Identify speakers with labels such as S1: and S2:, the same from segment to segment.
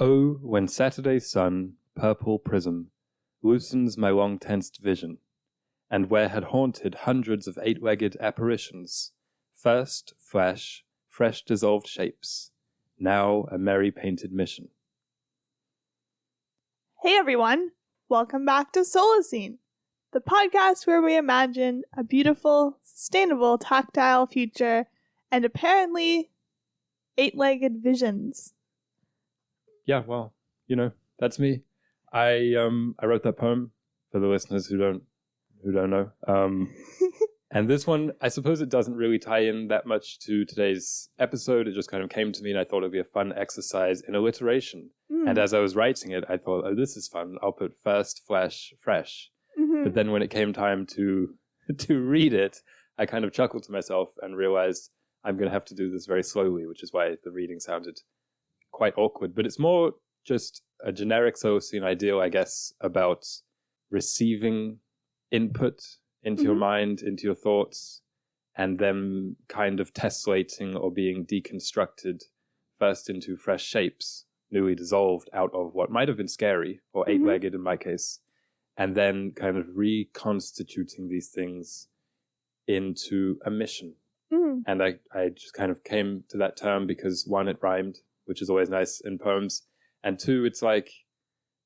S1: Oh, when Saturday's sun, purple prism, loosens my long-tensed vision, and where had haunted hundreds of eight-legged apparitions, first flash, fresh dissolved shapes, now a merry painted mission.
S2: Hey everyone, welcome back to Solacene, the podcast where we imagine a beautiful, sustainable, tactile future and apparently eight-legged visions.
S1: Yeah, well, that's me. I wrote that poem for the listeners who don't know. And this one, I suppose it doesn't really tie in that much to today's episode. It just kind of came to me and I thought it'd be a fun exercise in alliteration. And as I was writing it, I thought, oh, this is fun. I'll put first, flash, fresh. But then when it came time to read it, I kind of chuckled to myself and realized I'm going to have to do this very slowly, which is why the reading sounded quite awkward. But it's more just a generic Solacene ideal, I guess, about receiving input into your mind, into your thoughts, and them kind of tessellating or being deconstructed first into fresh shapes, newly dissolved out of what might have been scary, or eight-legged in my case, and then kind of reconstituting these things into a mission. And I just kind of came to that term because, one, it rhymed, which is always nice in poems, and two, it's like,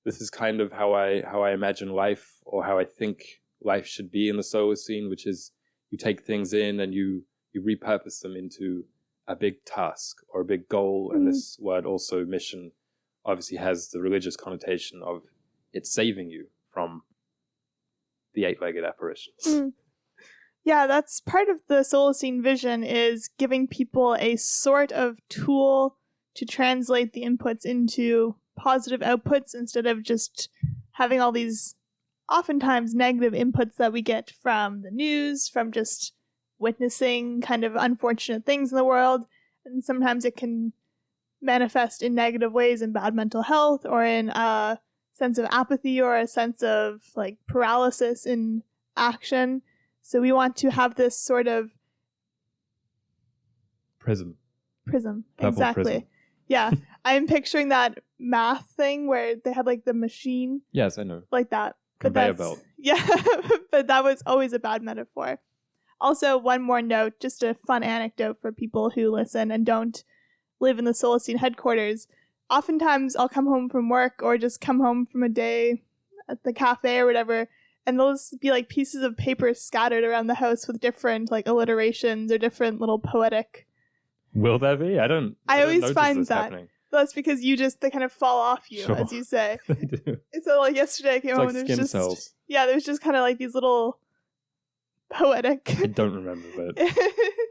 S1: this is kind of how I imagine life, or how I think life should be in the Solacene, which is you take things in and you repurpose them into a big task or a big goal. And this word also, mission, obviously has the religious connotation of it saving you from the eight-legged apparitions.
S2: Yeah, that's part of the Solacene vision, is giving people a sort of tool to translate the inputs into positive outputs instead of just having all these oftentimes negative inputs that we get from the news, from just witnessing kind of unfortunate things in the world. And sometimes it can manifest in negative ways, in bad mental health, or in a sense of apathy, or a sense of like paralysis in action. So we want to have this sort of
S1: Prism.
S2: Purple exactly.
S1: Prism.
S2: Yeah. I'm picturing that math thing where they had like the machine.
S1: Yes, I know.
S2: Like that.
S1: Conveyor belt.
S2: Yeah, but that was always a bad metaphor. Also, one more note, just a fun anecdote for people who listen and don't live in the Solacene headquarters. Oftentimes, I'll come home from work or just come home from a day at the cafe or whatever, and there'll just be like pieces of paper scattered around the house with different like alliterations or different little poetic.
S1: Will there be? I
S2: always find that.
S1: Happening.
S2: That's because they kind of fall off you,
S1: Sure.
S2: as you say.
S1: They do.
S2: So like yesterday I came home
S1: like
S2: and
S1: skin cells.
S2: there's just kind of like these little poetic.
S1: I don't remember, but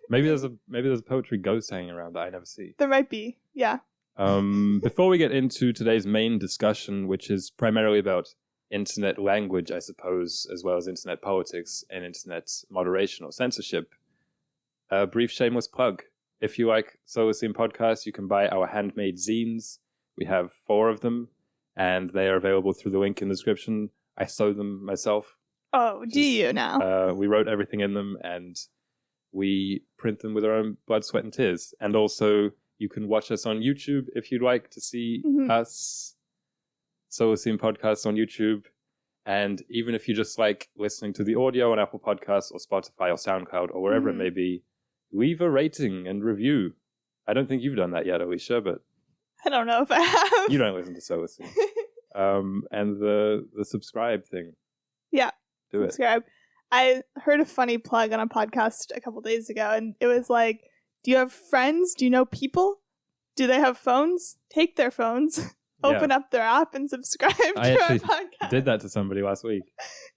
S1: maybe there's a poetry ghost hanging around that I never see.
S2: There might be, yeah.
S1: Before we get into today's main discussion, which is primarily about internet language, I suppose, as well as internet politics and internet moderation or censorship, a brief shameless plug. If you like Solacene podcasts, you can buy our handmade zines. We have 4 of them, and they are available through the link in the description. I sew them myself.
S2: Oh, do you now?
S1: We wrote everything in them, and we print them with our own blood, sweat, and tears. And also, you can watch us on YouTube if you'd like to see us, Solacene podcasts on YouTube. And even if you just like listening to the audio on Apple Podcasts or Spotify or SoundCloud or wherever it may be, leave a rating and review. I don't think you've done that yet, Alicia, but
S2: I don't know if I have.
S1: You don't listen to Solacene. And the subscribe thing.
S2: Yeah.
S1: Do
S2: subscribe. I heard a funny plug on a podcast a couple days ago, and it was like, do you have friends? Do you know people? Do they have phones? Take their phones, open up their app, and subscribe to our podcast.
S1: Did that to somebody last week.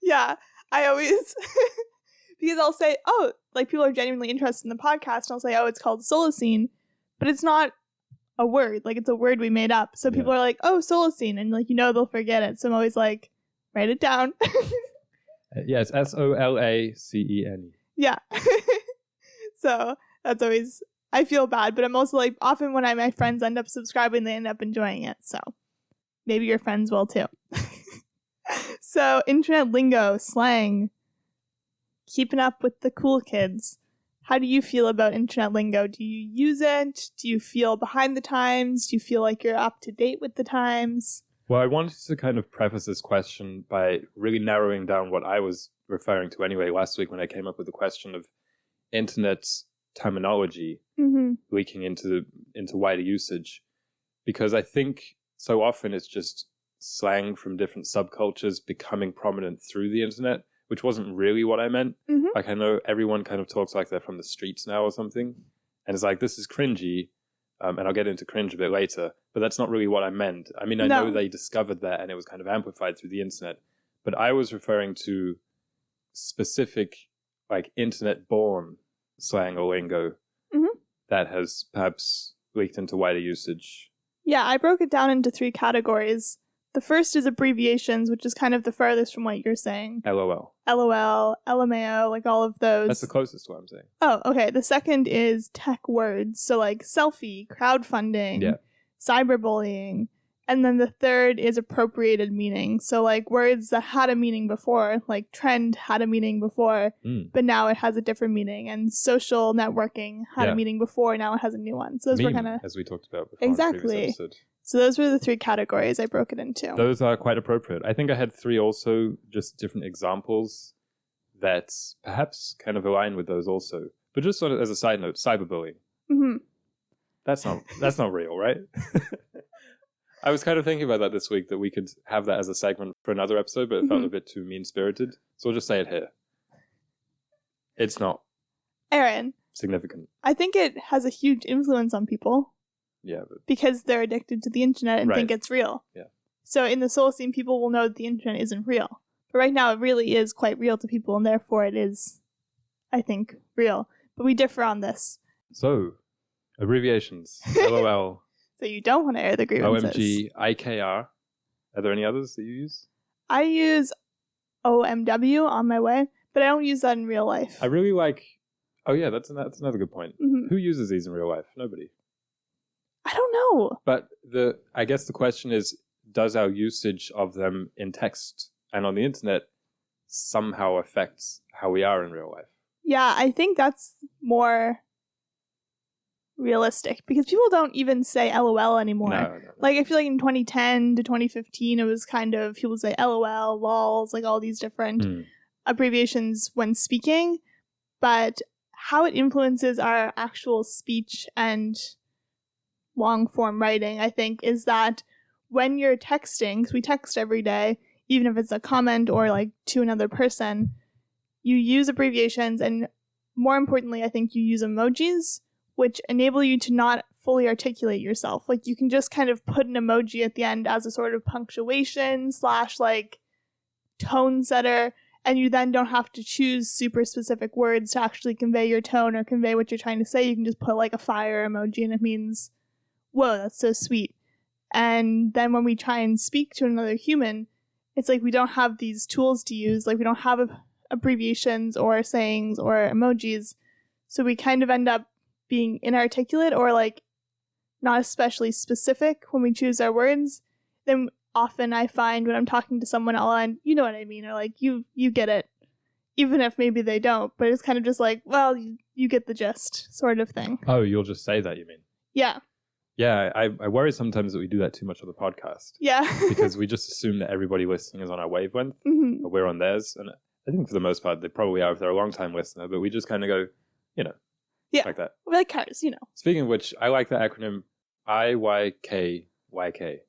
S2: Yeah. I always... Because I'll say, oh, like people are genuinely interested in the podcast, and I'll say, oh, it's called Solacene, but it's not a word. Like, it's a word we made up. So people are like, oh, Solacene, and like, they'll forget it. So I'm always like, write it down.
S1: Yeah, it's Solacene.
S2: Yeah. So that's always, I feel bad, but I'm also like, often when my friends end up subscribing, they end up enjoying it. So maybe your friends will too. So internet lingo, slang, keeping up with the cool kids. How do you feel about internet lingo? Do you use it? Do you feel behind the times? Do you feel like you're up to date with the times?
S1: Well, I wanted to kind of preface this question by really narrowing down what I was referring to anyway last week when I came up with the question of internet terminology leaking into wider usage. Because I think so often it's just slang from different subcultures becoming prominent through the internet, which wasn't really what I meant. Like, I know everyone kind of talks like they're from the streets now or something. And it's like, this is cringy. And I'll get into cringe a bit later. But that's not really what I meant. I mean, I know they discovered that and it was kind of amplified through the internet. But I was referring to specific, like, internet-born slang or lingo that has perhaps leaked into wider usage.
S2: Yeah, I broke it down into 3 categories. The first is abbreviations, which is kind of the farthest from what you're saying.
S1: LOL.
S2: LOL, LMAO, like all of those.
S1: That's the closest to what I'm saying.
S2: Oh, okay. The second is tech words. So like selfie, crowdfunding, cyberbullying. And then the third is appropriated meaning. So like words that had a meaning before, like trend had a meaning before, but now it has a different meaning. And social networking had a meaning before, now it has a new one. So those were kind of...
S1: as we talked about before.
S2: Exactly. So those were the 3 categories I broke it into.
S1: Those are quite appropriate. I think I had 3 also, just different examples that perhaps kind of align with those also. But just sort of as a side note, cyberbullying. That's not real, right? I was kind of thinking about that this week, that we could have that as a segment for another episode, but it felt a bit too mean-spirited. So we'll just say it here. It's not.
S2: Aaron.
S1: Significant.
S2: I think it has a huge influence on people.
S1: Yeah.
S2: Because they're addicted to the internet and think it's real.
S1: Yeah.
S2: So in the Solacene, people will know that the internet isn't real. But right now, it really is quite real to people, and therefore it is, I think, real. But we differ on this.
S1: So, abbreviations. LOL.
S2: So you don't want to air the grievances.
S1: OMG, IKR. Are there any others that you use?
S2: I use OMW on my way, but I don't use that in real life.
S1: I really like... Oh yeah, that's another good point. Who uses these in real life? Nobody.
S2: I don't know.
S1: But I guess the question is, does our usage of them in text and on the internet somehow affect how we are in real life?
S2: Yeah, I think that's more realistic because people don't even say LOL anymore.
S1: No.
S2: Like, I feel like in 2010 to 2015, it was kind of people say LOL, LOLs, like all these different abbreviations when speaking. But how it influences our actual speech and long form writing, I think, is that when you're texting, because we text every day, even if it's a comment or like to another person, you use abbreviations, and more importantly, I think you use emojis, which enable you to not fully articulate yourself. Like, you can just kind of put an emoji at the end as a sort of punctuation / like tone setter, and you then don't have to choose super specific words to actually convey your tone or convey what you're trying to say. You can just put like a fire emoji and it means, whoa, that's so sweet. And then when we try and speak to another human, it's like we don't have these tools to use. Like, we don't have abbreviations or sayings or emojis. So we kind of end up being inarticulate or like not especially specific when we choose our words. Then often I find when I'm talking to someone, I'll end, you know what I mean, or like, you get it, even if maybe they don't. But it's kind of just like, well, you get the gist sort of thing.
S1: Oh, you'll just say that, you mean?
S2: Yeah.
S1: Yeah, I worry sometimes that we do that too much on the podcast.
S2: Yeah.
S1: Because we just assume that everybody listening is on our wavelength, or we're on theirs. And I think for the most part, they probably are if they're a long-time listener, but we just kind of go, like that.
S2: We're like cars,
S1: Speaking of which, I like the acronym IYKYK.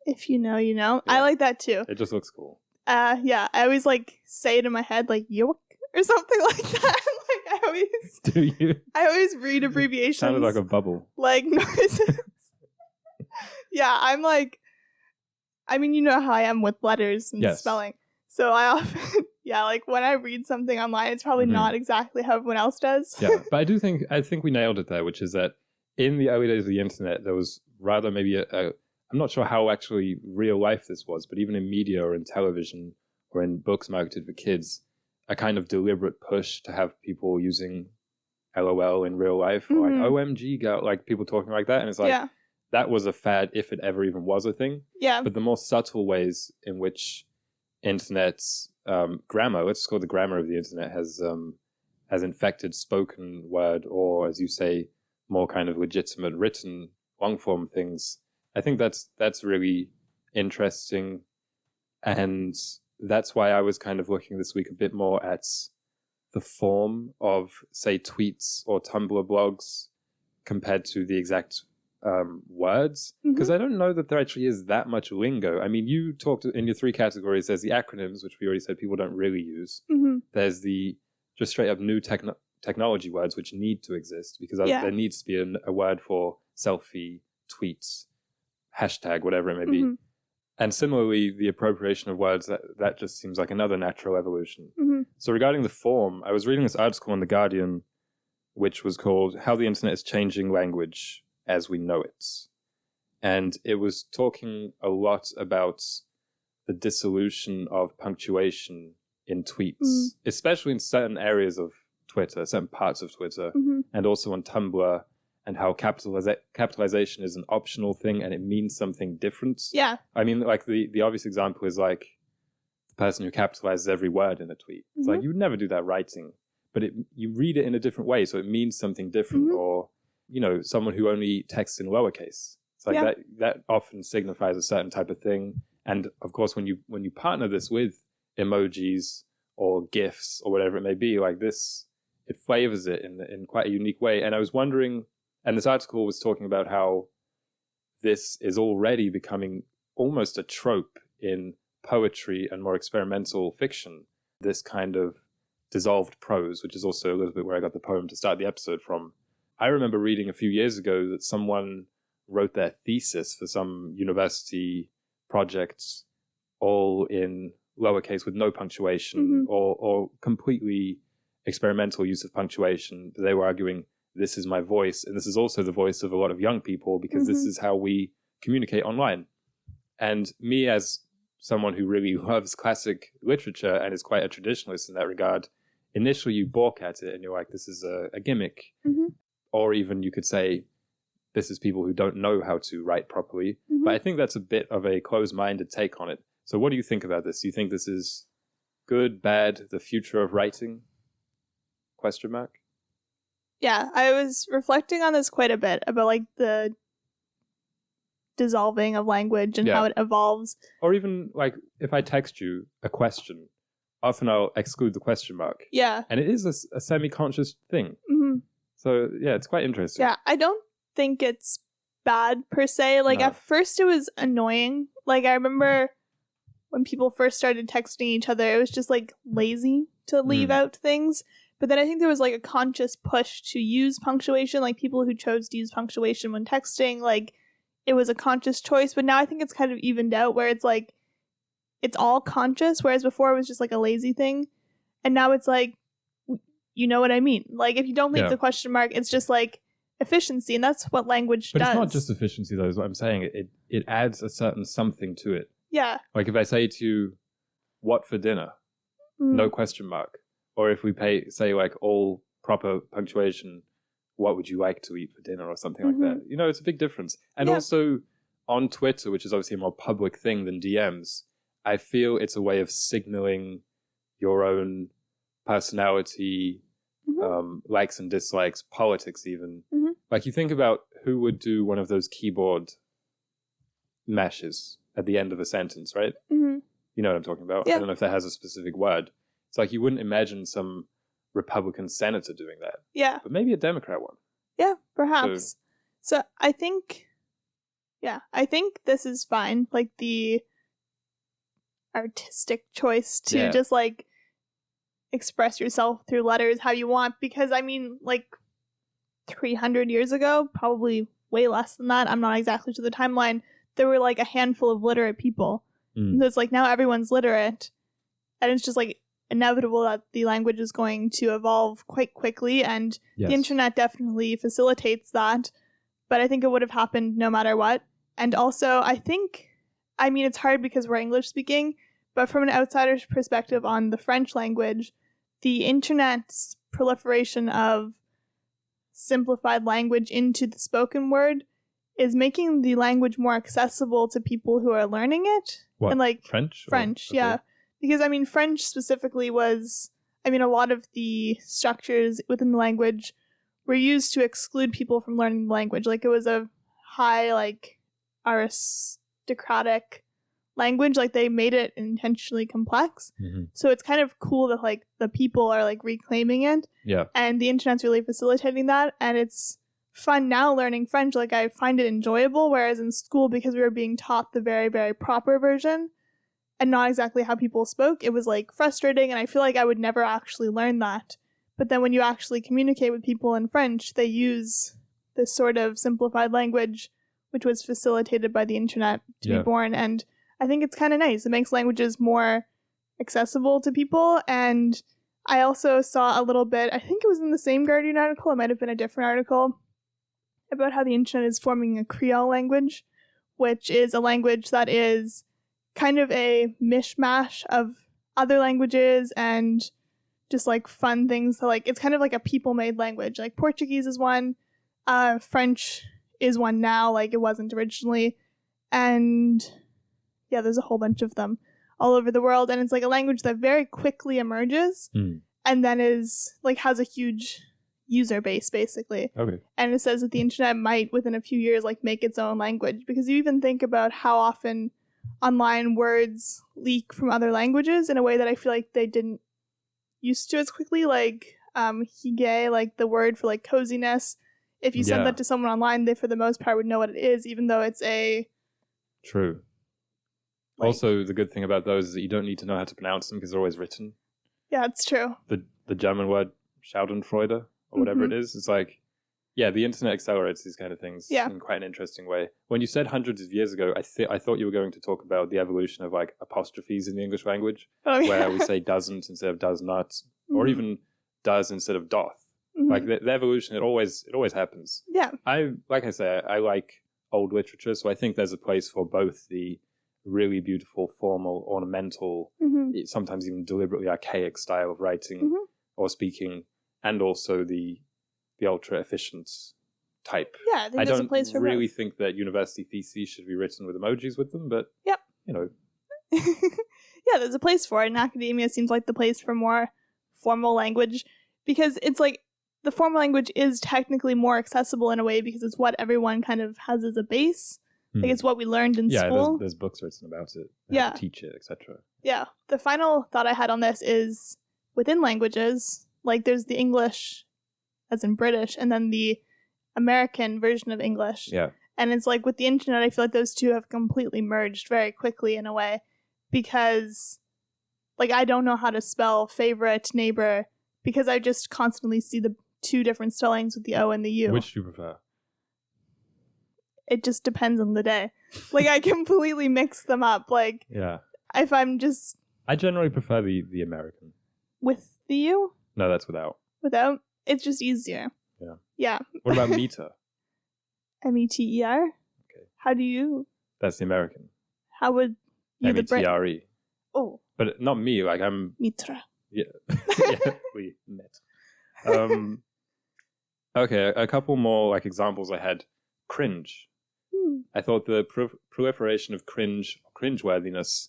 S2: If you know, you know.
S1: Yeah.
S2: I like that too.
S1: It just looks cool.
S2: Yeah, I always like say it in my head, like yoke or something like that. Like,
S1: Do you?
S2: I always read abbreviations.
S1: Sounded like a bubble.
S2: Like noises. Yeah, I'm like, I mean, you know how I am with letters and spelling. So I often, like when I read something online, it's probably not exactly how everyone else does.
S1: Yeah, but I think we nailed it there, which is that in the early days of the internet, there was rather maybe I'm not sure how actually real life this was, but even in media or in television or in books marketed for kids, a kind of deliberate push to have people using LOL in real life, or like OMG, girl, like people talking like that. And it's like, that was a fad if it ever even was a thing.
S2: Yeah.
S1: But the more subtle ways in which internet's grammar, let's call it the grammar of the internet, has as infected spoken word, or as you say, more kind of legitimate written long form things. I think that's really interesting. And that's why I was kind of looking this week a bit more at the form of, say, tweets or Tumblr blogs compared to the exact words. Because I don't know that there actually is that much lingo. I mean, you talked in your 3 categories. There's the acronyms, which we already said people don't really use. There's the just straight up new technology words, which need to exist because there needs to be a word for selfie, tweets, hashtag, whatever it may be. And similarly, the appropriation of words, that just seems like another natural evolution. So regarding the form, I was reading this article in The Guardian, which was called How the Internet is Changing Language as We Know It. And it was talking a lot about the dissolution of punctuation in tweets, especially in certain areas of Twitter, certain parts of Twitter, and also on Tumblr, and how capitalization is an optional thing and it means something different.
S2: Yeah.
S1: I mean, like the obvious example is like the person who capitalizes every word in a tweet. It's like you would never do that writing, but you read it in a different way, so it means something different. Or, you know, someone who only texts in lowercase. It's like that often signifies a certain type of thing. And of course, when you partner this with emojis or GIFs or whatever it may be, like this, it flavors it in quite a unique way. And I was wondering, and this article was talking about how this is already becoming almost a trope in poetry and more experimental fiction, this kind of dissolved prose, which is also a little bit where I got the poem to start the episode from. I remember reading a few years ago that someone wrote their thesis for some university project all in lowercase with no punctuation or completely experimental use of punctuation. They were arguing, this is my voice, and this is also the voice of a lot of young people because this is how we communicate online. And me, as someone who really loves classic literature and is quite a traditionalist in that regard, initially you balk at it and you're like, this is a gimmick. Or even you could say, this is people who don't know how to write properly. But I think that's a bit of a closed-minded take on it. So what do you think about this? Do you think this is good, bad, the future of writing? Question mark?
S2: Yeah, I was reflecting on this quite a bit about like the dissolving of language and how it evolves.
S1: Or even like if I text you a question, often I'll exclude the question mark.
S2: Yeah.
S1: And it is a semi-conscious thing. So yeah, it's quite interesting.
S2: Yeah, I don't think it's bad per se. Like at first it was annoying. Like I remember when people first started texting each other, it was just like lazy to leave out things. But then I think there was like a conscious push to use punctuation, like people who chose to use punctuation when texting, like it was a conscious choice. But now I think it's kind of evened out where it's like, it's all conscious, whereas before it was just like a lazy thing. And now it's like, you know what I mean? Like if you don't leave the question mark, it's just like efficiency. And that's what language does.
S1: But it's not just efficiency though, is what I'm saying. It adds a certain something to it.
S2: Yeah.
S1: Like if I say to you, what for dinner? No question mark. Or if we say like all proper punctuation, what would you like to eat for dinner or something like that? You know, it's a big difference. And also on Twitter, which is obviously a more public thing than DMs, I feel it's a way of signaling your own personality, likes and dislikes, politics even. Like you think about who would do one of those keyboard mashes at the end of a sentence, right? You know what I'm talking about? I don't know if that has a specific word. It's like you wouldn't imagine some Republican senator doing that. Yeah. But maybe a Democrat one.
S2: Yeah, perhaps. So I think this is fine. Like the artistic choice to just like express yourself through letters how you want. Because I mean, like 300 years ago, probably way less than that. I'm not exactly to the timeline. There were like a handful of literate people. And it's like now everyone's literate. And it's just like inevitable that the language is going to evolve quite quickly, and the internet definitely facilitates that. But I think it would have happened no matter what. And also, I mean, it's hard because we're English speaking, but from an outsider's perspective on the French language, the internet's proliferation of simplified language into the spoken word is making the language more accessible to people who are learning it.
S1: What?
S2: And like
S1: French?
S2: French, yeah. Because I mean, French specifically was, I mean, a lot of the structures within the language were used to exclude people from learning the language. Like, it was a high, like, aristocratic language. Like, they made it intentionally complex.
S1: Mm-hmm.
S2: So it's kind of cool that, like, the people are, like, reclaiming it.
S1: Yeah.
S2: And the internet's really facilitating that. And it's fun now learning French. Like, I find it enjoyable, whereas in school, because we were being taught the very, very proper version and not exactly how people spoke, it was, like, frustrating. And I feel like I would never actually learn that. But then when you actually communicate with people in French, they use this sort of simplified language, which was facilitated by the internet to be born. And I think it's kind of nice. It makes languages more accessible to people. And I also saw a little bit, I think it was in the same Guardian article, it might have been a different article, about how the internet is forming a Creole language, which is a language that is kind of a mishmash of other languages and just like fun things. So like it's kind of like a people-made language. Like Portuguese is one, French is one now, like it wasn't originally, and yeah, there's a whole bunch of them all over the world, and it's like a language that very quickly emerges and then is like has a huge user base basically.
S1: Okay.
S2: And it says that the internet might within a few years like make its own language, because you even think about how often online words leak from other languages in a way that I feel like they didn't used to as quickly. Like hygge, like the word for like coziness, if you send that to someone online, they for the most part would know what it is, even though it's a
S1: true. Like, also, the good thing about those is that you don't need to know how to pronounce them because they're always written.
S2: Yeah, it's true.
S1: The German word Schadenfreude or whatever it is, it's like, yeah, the internet accelerates these kind of things in quite an interesting way. When you said hundreds of years ago, I thought you were going to talk about the evolution of like apostrophes in the English language, where we say doesn't instead of does not, or even does instead of doth. Like the evolution, it always happens.
S2: Yeah.
S1: I like old literature, so I think there's a place for both the really beautiful, formal, ornamental, sometimes even deliberately archaic style of writing or speaking, and also the ultra efficient type.
S2: Yeah, I think there's a place for both.
S1: I don't really think that university theses should be written with emojis with them, but you know.
S2: Yeah, there's a place for it, and academia seems like the place for more formal language, because it's like the formal language is technically more accessible in a way because it's what everyone kind of has as a base. Like it's what we learned in school.
S1: Yeah, there's books written about it. How to teach it, etc. Yeah.
S2: The final thought I had on this is within languages, like there's the English as in British, and then the American version of English.
S1: Yeah.
S2: And it's like with the internet, I feel like those two have completely merged very quickly in a way, because like I don't know how to spell favorite, neighbor, because I just constantly see the two different spellings with the O and the U.
S1: Which do you prefer?
S2: It just depends on the day. Like I completely mix them up. Like if I'm just...
S1: I generally prefer the American.
S2: With the U?
S1: No, that's without.
S2: Without? It's just easier.
S1: Yeah.
S2: Yeah.
S1: What about meter?
S2: M-E-T-E-R?
S1: Okay.
S2: How do you...
S1: That's the American.
S2: How would you the Brit...
S1: M-E-T-R-E.
S2: Oh.
S1: But not me, like I'm...
S2: Mitra.
S1: Yeah. We met. Okay, a couple more like examples I had. Cringe. I thought the proliferation of cringeworthiness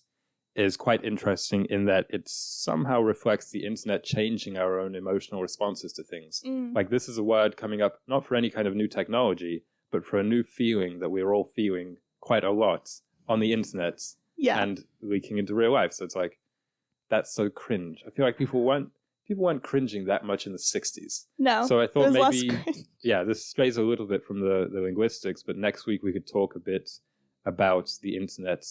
S1: is quite interesting in that it somehow reflects the internet changing our own emotional responses to things. Like this is a word coming up not for any kind of new technology, but for a new feeling that we're all feeling quite a lot on the internet and leaking into real life. So it's like, that's so cringe. I feel like people weren't cringing that much in the 60s.
S2: No.
S1: So I thought maybe, this strays a little bit from the linguistics, but next week we could talk a bit about the internet,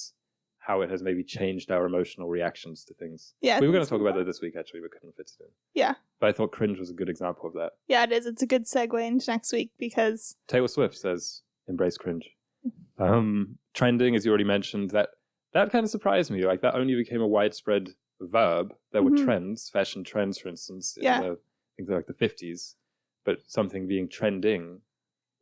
S1: how it has maybe changed our emotional reactions to things.
S2: Yeah.
S1: We were going to talk about that this week, actually, but couldn't fit it in.
S2: Yeah.
S1: But I thought cringe was a good example of that.
S2: Yeah, it is. It's a good segue into next week because...
S1: Taylor Swift says, embrace cringe. Trending, as you already mentioned, that kind of surprised me. Like that only became a widespread verb. There were trends, fashion trends, for instance, in I think like the 50s, but something being trending.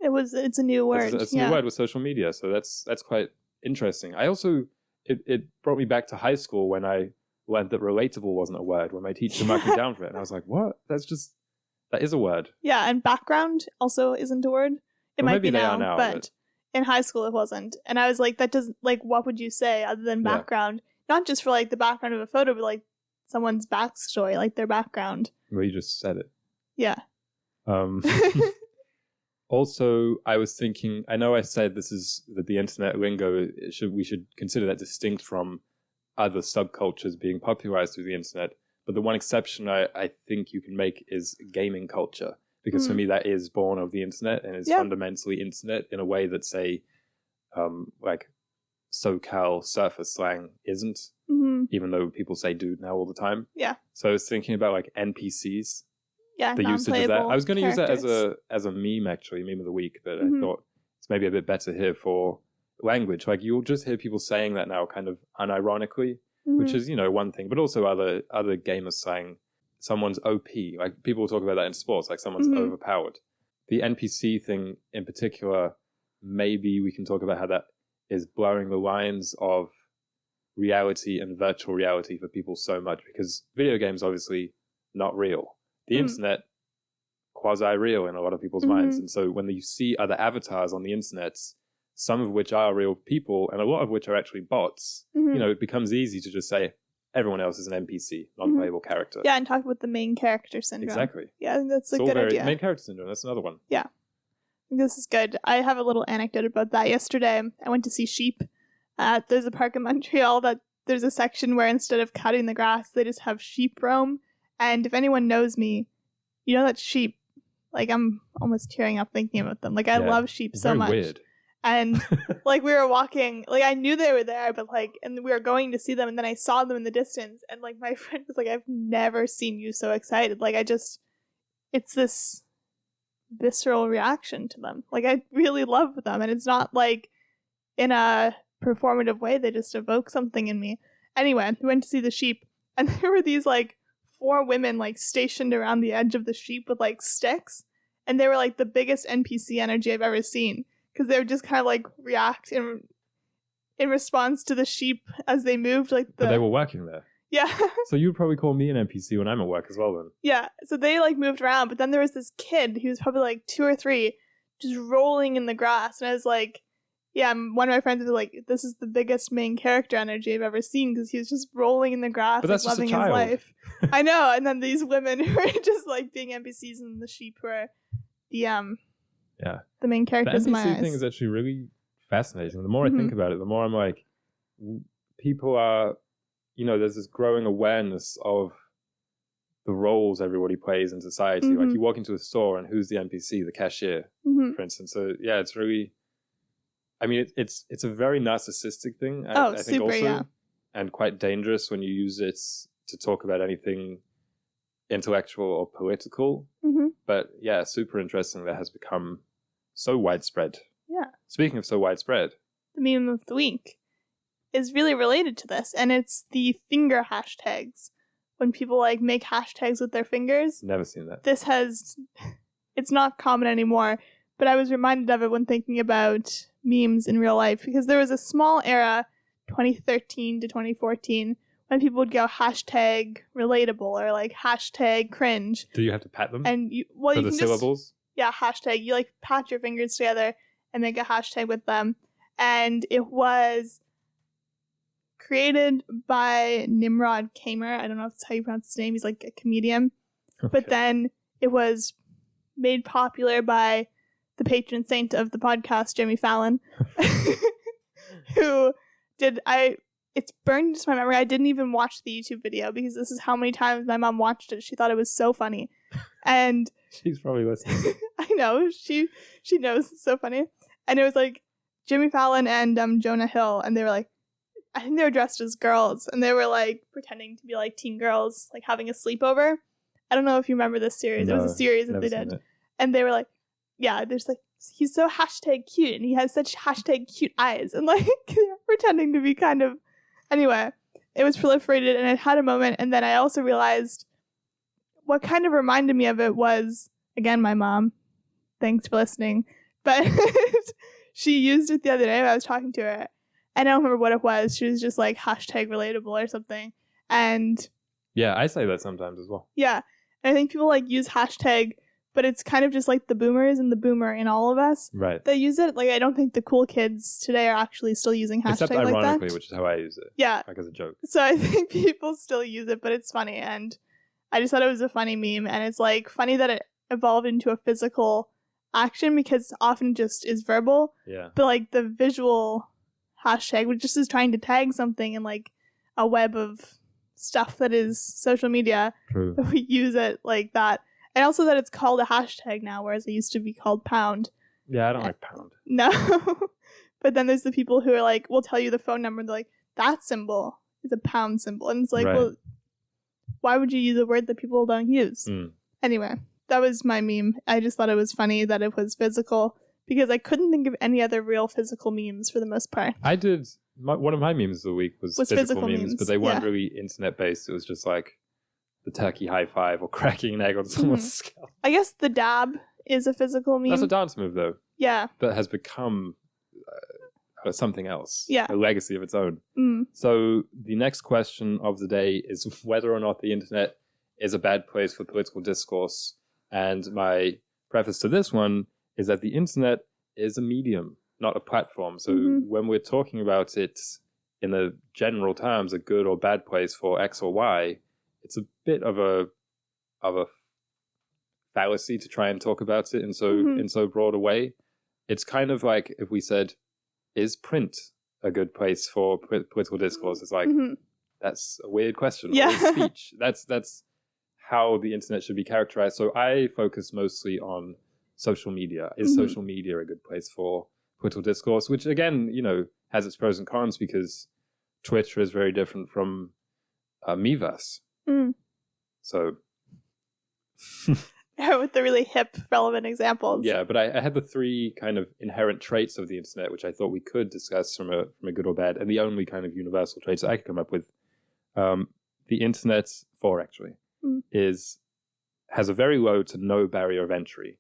S2: It's a new word.
S1: It's a new word with social media, so that's quite interesting. I also, it brought me back to high school when I learned that relatable wasn't a word, when my teacher marked me down for it, and I was like, what? That is a word.
S2: Yeah, and background also isn't a word. It might be now, but in high school it wasn't. And I was like, that doesn't, like, what would you say other than background? Not just for like the background of a photo, but like someone's backstory, like their background.
S1: Well, you just said it.
S2: Yeah.
S1: Also, I was thinking, I know I said that the internet lingo, we should consider that distinct from other subcultures being popularized through the internet. But the one exception I think you can make is gaming culture. Because for me, that is born of the internet and is fundamentally internet in a way that, say, like SoCal surfer slang isn't, even though people say dude now all the time.
S2: Yeah.
S1: So I was thinking about like NPCs.
S2: Yeah,
S1: the usage of that. I was going to use that
S2: characters.
S1: as a meme, actually, meme of the week, but I thought it's maybe a bit better here for language. Like you'll just hear people saying that now kind of unironically, which is, one thing, but also other gamer slang. Someone's OP, like people talk about that in sports, like someone's overpowered. The NPC thing in particular, maybe we can talk about how that is blurring the lines of reality and virtual reality for people so much, because video games obviously not real. The internet, quasi-real in a lot of people's minds. And so when you see other avatars on the internet, some of which are real people and a lot of which are actually bots, it becomes easy to just say everyone else is an NPC, non-playable character.
S2: Yeah, and talk about the main character syndrome.
S1: Exactly.
S2: Yeah, I think that's a good idea.
S1: Main character syndrome, that's another one.
S2: Yeah. I think this is good. I have a little anecdote about that. Yesterday, I went to see sheep. There's a park in Montreal that there's a section where instead of cutting the grass, they just have sheep roam. And if anyone knows me, you know that sheep, like I'm almost tearing up thinking about them. Like I love sheep so much.
S1: Weird.
S2: And like we were walking, like I knew they were there, but like, and we were going to see them, and then I saw them in the distance, and like my friend was like, I've never seen you so excited. Like it's this visceral reaction to them. Like I really love them, and it's not like in a performative way, they just evoke something in me. Anyway, we went to see the sheep, and there were these like 4 women like stationed around the edge of the sheep with like sticks, and they were like the biggest NPC energy I've ever seen. Because they would just kind of like react in response to the sheep as they moved.
S1: But they were working there.
S2: Yeah.
S1: So you'd probably call me an NPC when I'm at work as well then.
S2: Yeah. So they like moved around. But then there was this kid, he was probably like 2 or 3, just rolling in the grass. And I was like, yeah, one of my friends was like, this is the biggest main character energy I've ever seen. Because he was just rolling in the grass,
S1: but that's
S2: like, loving
S1: just a
S2: his
S1: child.
S2: life. I know. And then these women who were just like being NPCs, and the sheep were the main characters in my eyes.
S1: The NPC thing is actually really fascinating. The more I think about it, the more I'm like, people are, there's this growing awareness of the roles everybody plays in society. Like you walk into a store and who's the NPC? The cashier, for instance. So yeah, it's really, I mean, it's a very narcissistic thing. I think
S2: super,
S1: also, and quite dangerous when you use it to talk about anything intellectual or political. But yeah, super interesting that has become so widespread.
S2: Yeah.
S1: Speaking of so widespread,
S2: the meme of the week is really related to this, and it's the finger hashtags. When people like make hashtags with their fingers.
S1: Never seen that.
S2: It's not common anymore, but I was reminded of it when thinking about memes in real life, because there was a small era, 2013 to 2014, when people would go hashtag relatable or like hashtag cringe.
S1: Do you have to pat them?
S2: And
S1: for the syllables?
S2: Hashtag. You like pat your fingers together and make a hashtag with them. And it was created by Nimrod Kamer. I don't know if that's how you pronounce his name. He's like a comedian. Okay. But then it was made popular by the patron saint of the podcast, Jimmy Fallon, who did it's burned into my memory. I didn't even watch the YouTube video because this is how many times my mom watched it. She thought it was so funny. And
S1: she's probably listening.
S2: I know. She knows it's so funny. And it was like Jimmy Fallon and Jonah Hill, and they were like, I think they were dressed as girls, and they were like pretending to be like teen girls, like having a sleepover. I don't know if you remember this series.
S1: No,
S2: it was a series that they did. And they were like, yeah, there's like, he's so hashtag cute, and he has such hashtag cute eyes, and like they're pretending to be kind of. Anyway, it was proliferated, and it had a moment, and then I also realized what kind of reminded me of it was, again, my mom. Thanks for listening. But she used it the other day when I was talking to her, and I don't remember what it was. She was just like hashtag relatable or something. And
S1: yeah, I say that sometimes as well.
S2: Yeah. And I think people like use hashtag but it's kind of just like the boomers and the boomer in all of us
S1: Right.
S2: that use it. Like, I don't think the cool kids today are actually still using hashtags
S1: Except
S2: like that.
S1: ironically, which is how I use it.
S2: Yeah.
S1: Like as a joke.
S2: So I think people still use it, but it's funny. And I just thought it was a funny meme. And it's like funny that it evolved into a physical action because often just is verbal.
S1: Yeah.
S2: But like the visual hashtag, which just is trying to tag something in like a web of stuff that is social media.
S1: True.
S2: We use it like that. And also that it's called a hashtag now, whereas it used to be called pound.
S1: Yeah, I don't like pound.
S2: No. But then there's the people who are like, we'll tell you the phone number. They're like, that symbol is a pound symbol. And it's like,
S1: Right.
S2: well, why would you use a word that people don't use? Anyway, that was my meme. I just thought it was funny that it was physical because I couldn't think of any other real physical memes for the most part.
S1: I did. One of my memes of the week was physical memes, but they weren't really internet based. It was just like the turkey high five or cracking an egg on someone's scalp.
S2: I guess the dab is a physical meme.
S1: That's a dance move, though.
S2: Yeah.
S1: That has become something else.
S2: Yeah.
S1: A legacy of its own.
S2: Mm.
S1: So the next question of the day is whether or not the internet is a bad place for political discourse. And my preface to this one is that the internet is a medium, not a platform. So when we're talking about it in the general terms, a good or bad place for X or Y, it's a bit of a fallacy to try and talk about it in so broad a way. It's kind of like if we said, is print a good place for political discourse? It's like, that's a weird question.
S2: Yeah.
S1: Or is speech? That's how the internet should be characterized. So I focus mostly on social media. Is social media a good place for political discourse? Which again, has its pros and cons because Twitter is very different from Miiverse. So
S2: with the really hip, relevant examples.
S1: Yeah, but I had the three kind of inherent traits of the internet, which I thought we could discuss from a good or bad, and the only kind of universal traits I could come up with. The internet, has a very low to no barrier of entry,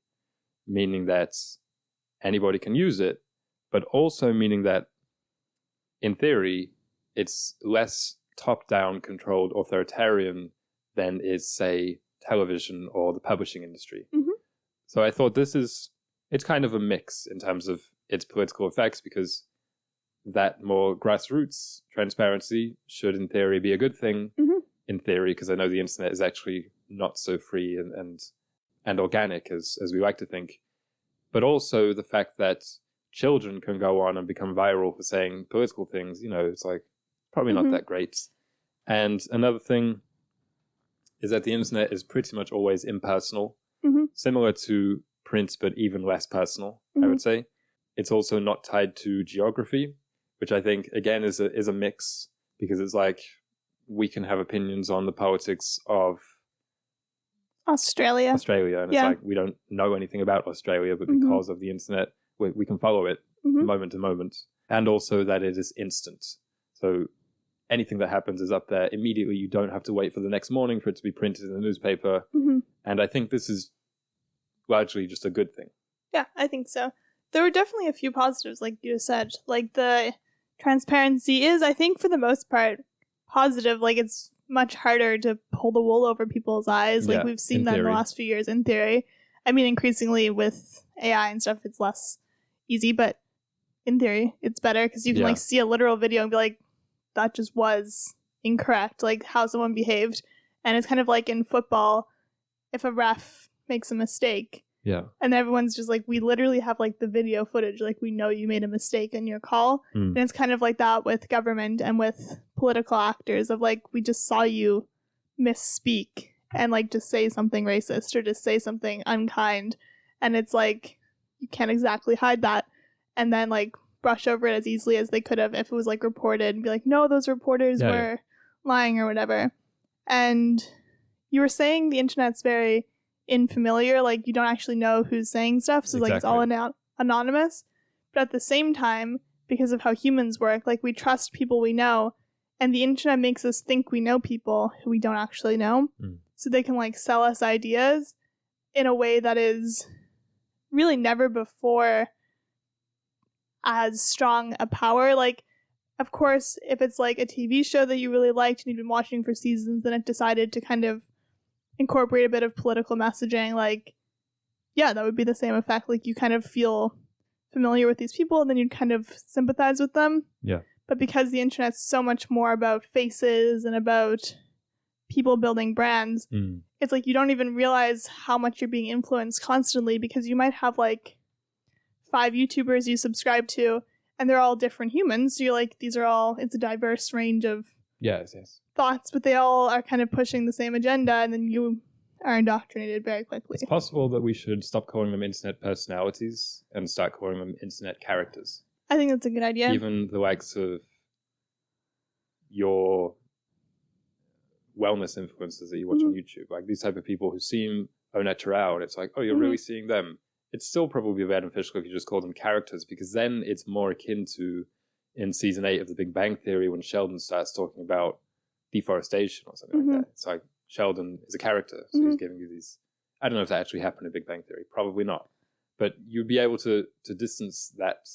S1: meaning that anybody can use it, but also meaning that, in theory, it's less top-down controlled authoritarian than is, say, television or the publishing industry. So I thought it's kind of a mix in terms of its political effects because that more grassroots transparency should in theory be a good thing, in theory, because I know the internet is actually not so free and organic as we like to think. But also the fact that children can go on and become viral for saying political things, it's like probably not that great. And another thing is that the internet is pretty much always impersonal, similar to print, but even less personal, I would say. It's also not tied to geography, which I think, again, is a mix, because it's like we can have opinions on the politics of
S2: Australia.
S1: And it's like we don't know anything about Australia, but because of the internet, we can follow it moment to moment. And also that it is instant. So anything that happens is up there immediately. You don't have to wait for the next morning for it to be printed in the newspaper. And I think this is largely just a good thing.
S2: Yeah, I think so. There were definitely a few positives, like you just said. Like the transparency is, I think, for the most part, positive. Like it's much harder to pull the wool over people's eyes. Like we've seen that in the last few years, in theory. I mean, increasingly with AI and stuff, it's less easy, but in theory, it's better because you can like see a literal video and be like, that just was incorrect, like how someone behaved. And it's kind of like in football, if a ref makes a mistake, and everyone's just like, we literally have like the video footage, like we know you made a mistake in your call. And it's kind of like that with government and with political actors of like, we just saw you misspeak and like just say something racist or just say something unkind, and it's like you can't exactly hide that and then like brush over it as easily as they could have if it was like reported and be like, no, those reporters were lying or whatever. And you were saying the internet's very unfamiliar, like you don't actually know who's saying stuff, so like it's all anonymous. But at the same time, because of how humans work, like we trust people we know, and the internet makes us think we know people who we don't actually know. So they can like sell us ideas in a way that is really never before as strong a power. Like, of course, if it's like a TV show that you really liked and you've been watching for seasons, then it decided to kind of incorporate a bit of political messaging, like yeah, that would be the same effect. Like, you kind of feel familiar with these people, and then you'd kind of sympathize with them.
S1: Yeah.
S2: But because the internet's so much more about faces and about people building brands, it's like you don't even realize how much you're being influenced constantly, because you might have like 5 YouTubers you subscribe to, and they're all different humans. So you're like, these are all, it's a diverse range of
S1: Yes.
S2: thoughts, but they all are kind of pushing the same agenda, and then you are indoctrinated very quickly.
S1: It's possible that we should stop calling them internet personalities and start calling them internet characters.
S2: I think that's a good idea.
S1: Even the likes of your wellness influencers that you watch on YouTube, like these type of people who seem au naturel, and it's like, oh, you're really seeing them. It's still probably beneficial if you just call them characters, because then it's more akin to in season 8 of The Big Bang Theory when Sheldon starts talking about deforestation or something like that. It's like Sheldon is a character, so he's giving you these. I don't know if that actually happened in Big Bang Theory. Probably not. But you'd be able to distance that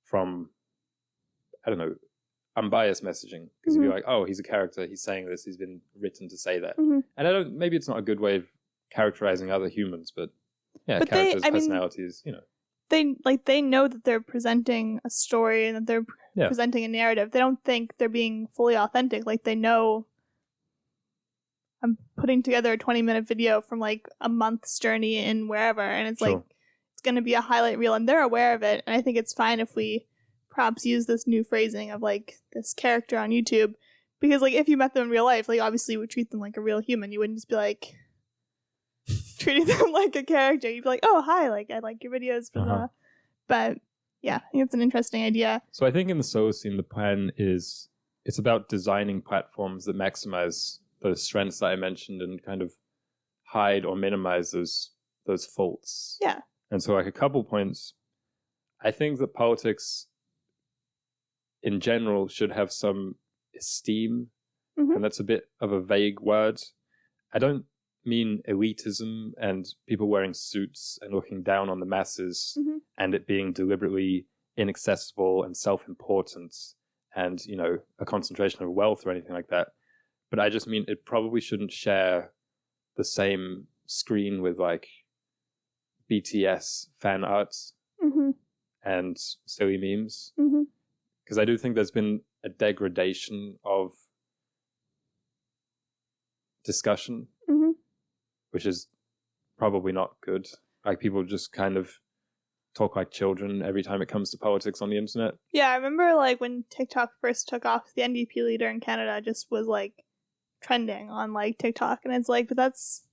S1: from, I don't know, unbiased messaging, because you'd be like, oh, he's a character, he's saying this, he's been written to say that. And maybe it's not a good way of characterizing other humans, but yeah, but characters, personalities, you know.
S2: They know that they're presenting a story and that they're presenting a narrative. They don't think they're being fully authentic. Like, they know I'm putting together a 20-minute video from like a month's journey in wherever, and it's like, it's going to be a highlight reel, and they're aware of it. And I think it's fine if we perhaps use this new phrasing of like this character on YouTube, because like if you met them in real life, like obviously you would treat them like a real human. You wouldn't just be like treating them like a character. You'd be like, oh, hi, like I like your videos from but yeah, I think it's an interesting idea.
S1: So I think in the Solacene, the plan is it's about designing platforms that maximize those strengths that I mentioned and kind of hide or minimize those faults.
S2: Yeah.
S1: And so like a couple points, I think that politics in general should have some esteem, and that's a bit of a vague word. I don't mean elitism and people wearing suits and looking down on the masses and it being deliberately inaccessible and self-important and, you know, a concentration of wealth or anything like that. But I just mean it probably shouldn't share the same screen with like BTS fan arts and silly memes. Because I do think there's been a degradation of discussion, which is probably not good. Like, people just kind of talk like children every time it comes to politics on the internet.
S2: Yeah, I remember like when TikTok first took off, the NDP leader in Canada just was like trending on like TikTok, and it's like, but that's...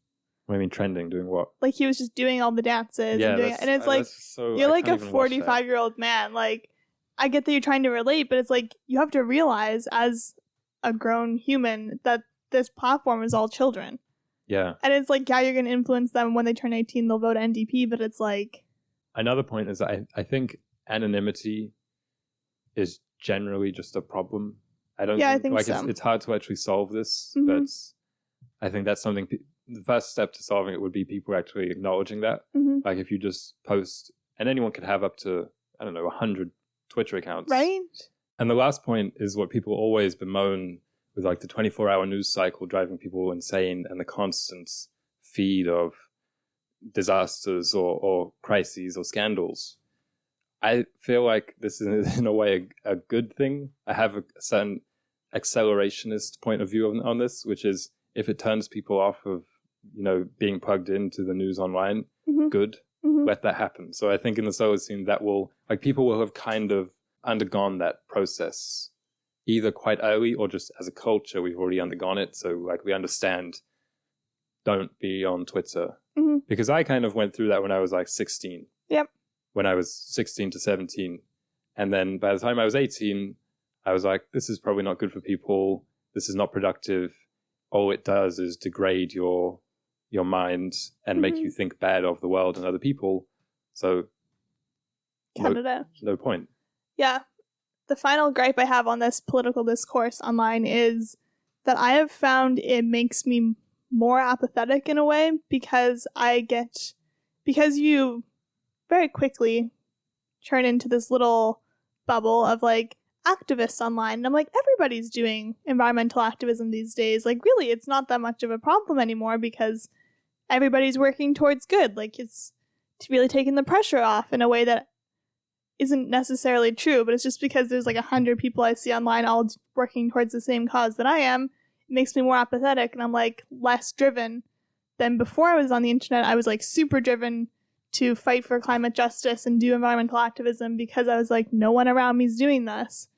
S1: What do you mean trending? Doing what?
S2: Like, he was just doing all the dances and it's like, you're like a 45-year-old man. Like, I get that you're trying to relate, but it's like, you have to realize as a grown human that this platform is all children.
S1: Yeah.
S2: And it's like, yeah, you're going to influence them. When they turn 18, they'll vote NDP, but it's like...
S1: Another point is that I think anonymity is generally just a problem. I think like so. It's hard to actually solve this, but I think that's something... The first step to solving it would be people actually acknowledging that. Like, if you just post... And anyone could have up to, I don't know, 100 Twitter accounts.
S2: Right.
S1: And the last point is what people always bemoan with like the 24-hour news cycle driving people insane and the constant feed of disasters or crises or scandals. I feel like this is in a way a good thing. I have a certain accelerationist point of view on this, which is if it turns people off of, you know, being plugged into the news online, good. Let that happen. So I think in the Solacene that will, like, people will have kind of undergone that process either quite early or just as a culture we've already undergone it. So like we understand, don't be on Twitter. Because I kind of went through that when I was like 16.
S2: Yep.
S1: When I was 16 to 17. And then by the time I was 18, I was like, this is probably not good for people. This is not productive. All it does is degrade your mind and make you think bad of the world and other people. So
S2: cut it out.
S1: No point.
S2: Yeah. The final gripe I have on this political discourse online is that I have found it makes me more apathetic in a way, because you very quickly turn into this little bubble of like activists online. And I'm like, everybody's doing environmental activism these days. Like, really, it's not that much of a problem anymore, because everybody's working towards good. Like, it's really taking the pressure off in a way that isn't necessarily true, but it's just because there's like 100 people I see online all working towards the same cause that I am. It makes me more apathetic, and I'm like less driven than before I was on the internet. I was like super driven to fight for climate justice and do environmental activism because I was like, no one around me is doing this.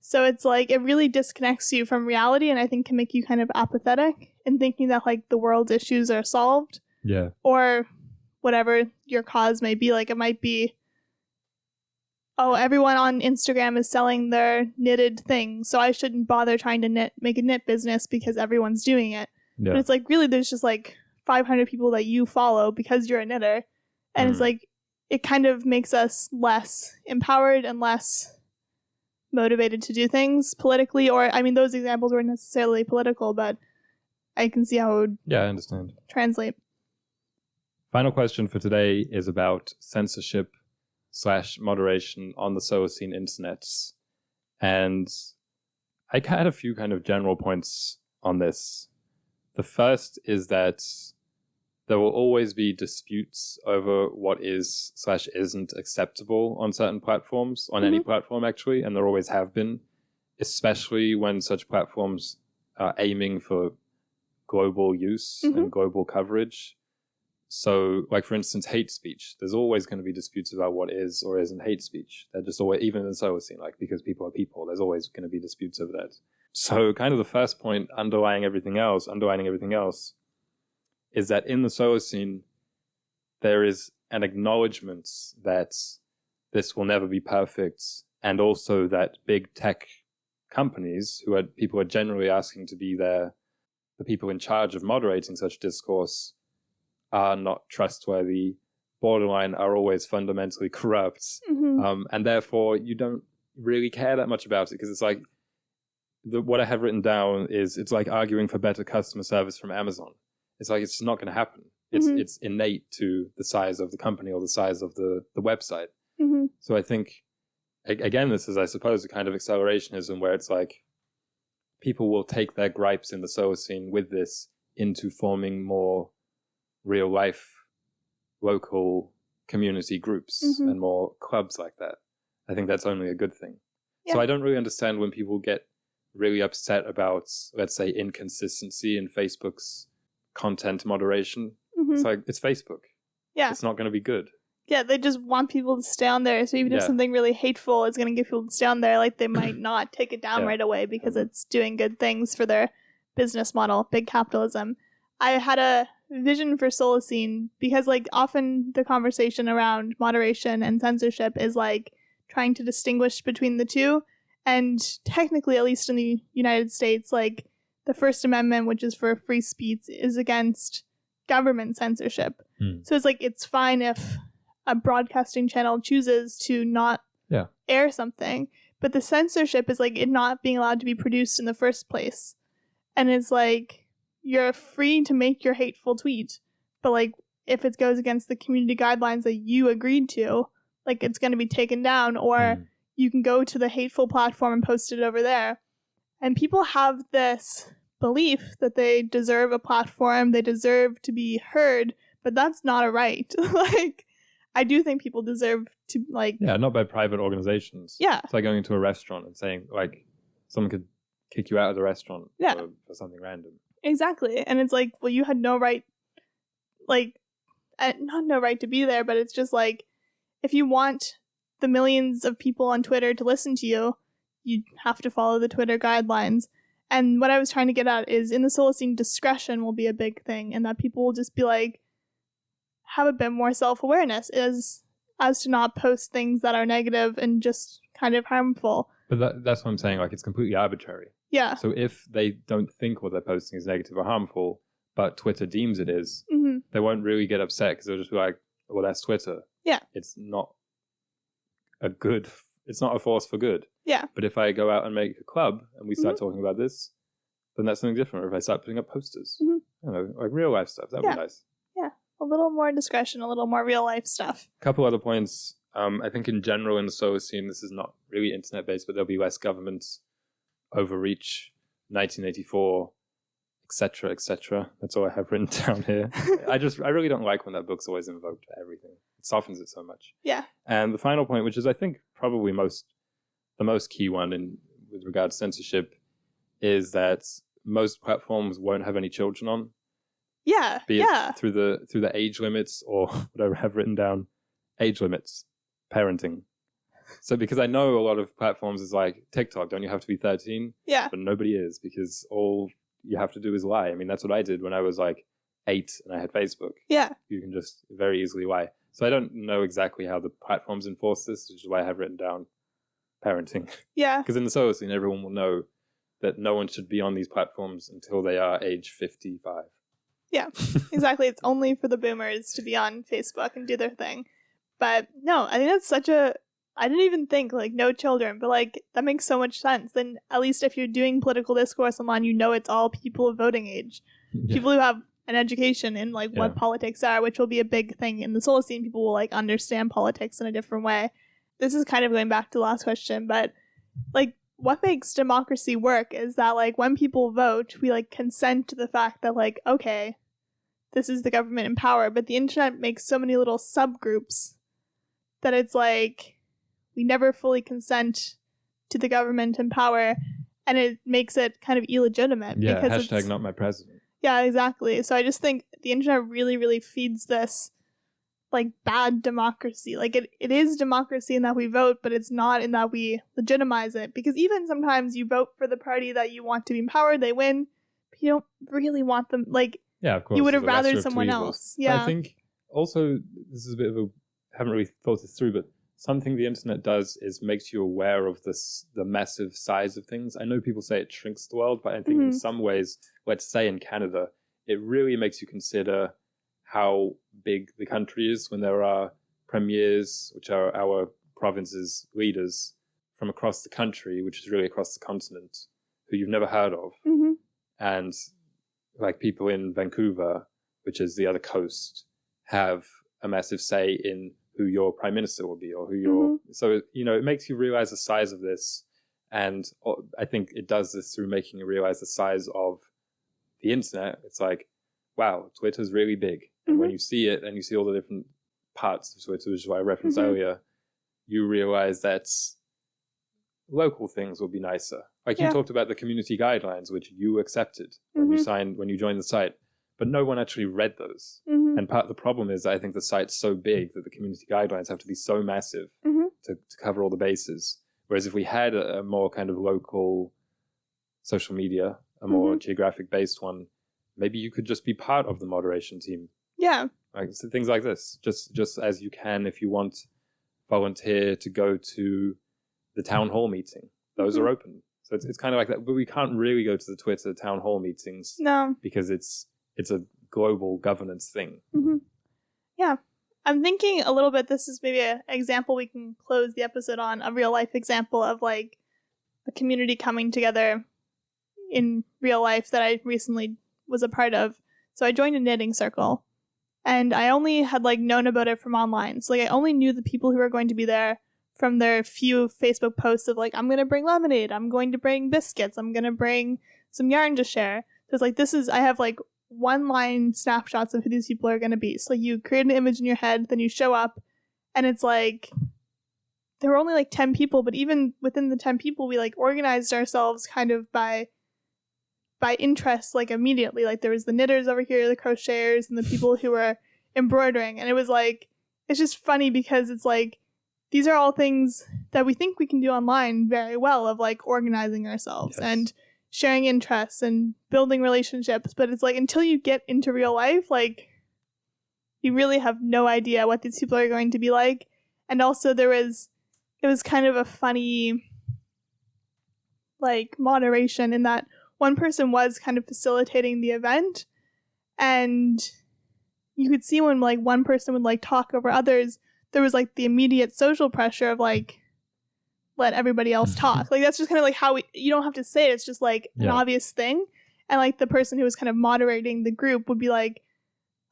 S2: So it's like, it really disconnects you from reality, and I think can make you kind of apathetic and thinking that like the world's issues are solved.
S1: Yeah.
S2: Or whatever your cause may be. Like, it might be, oh, everyone on Instagram is selling their knitted things, so I shouldn't bother trying to make a knit business because everyone's doing it.
S1: Yeah.
S2: But it's like, really, there's just like 500 people that you follow because you're a knitter. And it's like, it kind of makes us less empowered and less motivated to do things politically. Or, I mean, those examples weren't necessarily political, but I can see how it would
S1: I understand.
S2: translate.
S1: Final question for today is about censorship / moderation on the Solacene internets. And I had a few kind of general points on this. The first is that there will always be disputes over what is / isn't acceptable on certain platforms, on any platform actually, and there always have been, especially when such platforms are aiming for global use and global coverage. So, like, for instance, hate speech. There's always going to be disputes about what is or isn't hate speech. They're just always, even in the Solacene, like, because people are people, there's always going to be disputes over that. So, kind of the first point underlying everything else, is that in the Solacene, there is an acknowledgement that this will never be perfect, and also that big tech companies, people are generally asking to be the people in charge of moderating such discourse, are not trustworthy, borderline are always fundamentally corrupt, and therefore you don't really care that much about it, because it's like, what I have written down is, it's like arguing for better customer service from Amazon. It's like, it's not going to happen. It's innate to the size of the company or the size of the website. So I think, again, this is, I suppose, a kind of accelerationism where it's like, people will take their gripes in the Solacene with this into forming more real life local community groups and more clubs like that. I think that's only a good thing. Yeah. So I don't really understand when people get really upset about, let's say, inconsistency in Facebook's content moderation. It's like, it's Facebook. Yeah. It's not going to be good.
S2: Yeah, they just want people to stay on there. So even if something really hateful is going to get people to stay on there, like, they might not take it down right away because it's doing good things for their business model, big capitalism. I had a vision for Solacene because, like, often the conversation around moderation and censorship is like trying to distinguish between the two. And technically, at least in the United States, like, the First Amendment, which is for free speech, is against government censorship. So it's like, it's fine if a broadcasting channel chooses to not air something, but the censorship is like it not being allowed to be produced in the first place. And it's like, you're free to make your hateful tweet, but like, if it goes against the community guidelines that you agreed to, like, it's going to be taken down, or you can go to the hateful platform and post it over there. And people have this belief that they deserve a platform, they deserve to be heard, but that's not a right. Like, I do think people deserve to, like...
S1: Yeah, not by private organizations.
S2: Yeah.
S1: It's like going into a restaurant and saying, like, someone could kick you out of the restaurant for something random.
S2: Exactly. And it's like, well, you had no right, like, not no right to be there, but it's just like, if you want the millions of people on Twitter to listen to you, you have to follow the Twitter guidelines. And what I was trying to get at is, in the Solacene, discretion will be a big thing, and that people will just be like, have a bit more self-awareness as to not post things that are negative and just kind of harmful.
S1: But that's what I'm saying, like, it's completely arbitrary.
S2: Yeah.
S1: So if they don't think what they're posting is negative or harmful, but Twitter deems it is, they won't really get upset, because they'll just be like, well, that's Twitter.
S2: Yeah.
S1: It's not a force for good.
S2: Yeah.
S1: But if I go out and make a club and we start talking about this, then that's something different. Or if I start putting up posters, you know, like real life stuff, that would be nice.
S2: Yeah. A little more discretion, a little more real life stuff.
S1: A couple other points. I think in general in the Solacene, this is not really internet based, but there'll be less government overreach. 1984 etc., etc. That's all I have written down here. I really don't like when that book's always invoked for everything. It softens it so much.
S2: Yeah.
S1: And the final point, which is I think probably the most key one with regard to censorship, is that most platforms won't have any children on.
S2: Yeah.
S1: Be it through the age limits or whatever I have written down, age limits, parenting. So because I know a lot of platforms is like TikTok, don't you have to be 13?
S2: Yeah.
S1: But nobody is, because all you have to do is lie. I mean, that's what I did when I was like 8 and I had Facebook.
S2: Yeah.
S1: You can just very easily lie. So I don't know exactly how the platforms enforce this, which is why I have written down parenting.
S2: Yeah.
S1: Because in the Solacene, everyone will know that no one should be on these platforms until they are age 55.
S2: Yeah, exactly. It's only for the boomers to be on Facebook and do their thing. But no, I think that's I didn't even think like no children, but like that makes so much sense. Then at least if you're doing political discourse online, you know it's all people of voting age. Yeah. People who have an education in like what politics are, which will be a big thing in the Solacene. People will like understand politics in a different way. This is kind of going back to the last question, but like what makes democracy work is that like when people vote, we like consent to the fact that like, okay, this is the government in power, but the internet makes so many little subgroups that it's like we never fully consent to the government in power, and it makes it kind of illegitimate.
S1: Yeah,
S2: because
S1: hashtag not my president.
S2: Yeah, exactly. So I just think the internet really, really feeds this like bad democracy. Like it is democracy in that we vote, but it's not in that we legitimize it. Because even sometimes you vote for the party that you want to be in power, they win, but you don't really want them. Like,
S1: yeah, of course,
S2: you would have rathered someone else. Yeah,
S1: I think also this is a bit of haven't really thought this through, but something the internet does is makes you aware of the massive size of things. I know people say it shrinks the world, but I think in some ways, let's say in Canada, it really makes you consider how big the country is when there are premiers, which are our province's leaders from across the country, which is really across the continent, who you've never heard of. Mm-hmm. And like people in Vancouver, which is the other coast, have a massive say in who your prime minister will be or who your... So, you know, it makes you realize the size of this. And I think it does this through making you realize the size of the internet. It's like, wow, Twitter's really big. And when you see it and you see all the different parts of Twitter, which is what I referenced earlier, you realize that local things will be nicer. Like you talked about the community guidelines, which you accepted when you joined the site, but no one actually read those. And part of the problem is I think the site's so big that the community guidelines have to be so massive to cover all the bases. Whereas if we had a more kind of local social media, a more geographic based one, maybe you could just be part of the moderation team.
S2: Yeah.
S1: Like so things like this, just as you can if you want volunteer to go to the town hall meeting. Those are open. So it's kind of like that, but we can't really go to the Twitter town hall meetings.
S2: No.
S1: Because it's a global governance thing.
S2: Yeah. I'm thinking a little bit, this is maybe an example we can close the episode on, a real life example of like a community coming together in real life that I recently was a part of. So I joined a knitting circle and I only had like known about it from online. So like I only knew the people who were going to be there from their few Facebook posts of like, I'm going to bring lemonade, I'm going to bring biscuits, I'm going to bring some yarn to share. So it's like, I have like one line snapshots of who these people are going to be. So you create an image in your head, then you show up and it's like, there were only like 10 people, but even within the 10 people, we like organized ourselves kind of by interest, like immediately. Like there was the knitters over here, the crocheters, and the people who were embroidering. And it was like, it's just funny because it's like, these are all things that we think we can do online very well, of like organizing ourselves and sharing interests and building relationships. But it's like, until you get into real life, like you really have no idea what these people are going to be like. And also it was kind of a funny like moderation in that one person was kind of facilitating the event, and you could see when like one person would like talk over others, there was like the immediate social pressure of like, let everybody else talk. Like that's just kind of like how you don't have to say it, it's just like an obvious thing. And like the person who was kind of moderating the group would be like,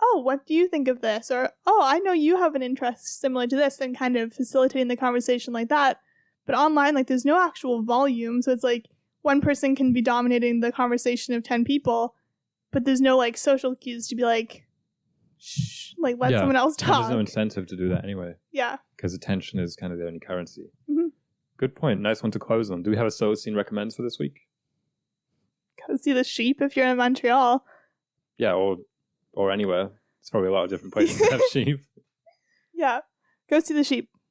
S2: oh, what do you think of this? Or, oh, I know you have an interest similar to this, and kind of facilitating the conversation like that. But online, like there's no actual volume. So it's like one person can be dominating the conversation of 10 people, but there's no like social cues to be like, shh, like let someone else
S1: And
S2: talk.
S1: there's no incentive to do that anyway.
S2: Yeah.
S1: Because attention is kind of the only currency.
S2: Mm-hmm.
S1: Good point. Nice one to close on. Do we have a Solacene recommends for this week?
S2: Go see the sheep if you're in Montreal.
S1: Yeah, or anywhere. It's probably a lot of different places to have sheep.
S2: Yeah. Go see the sheep.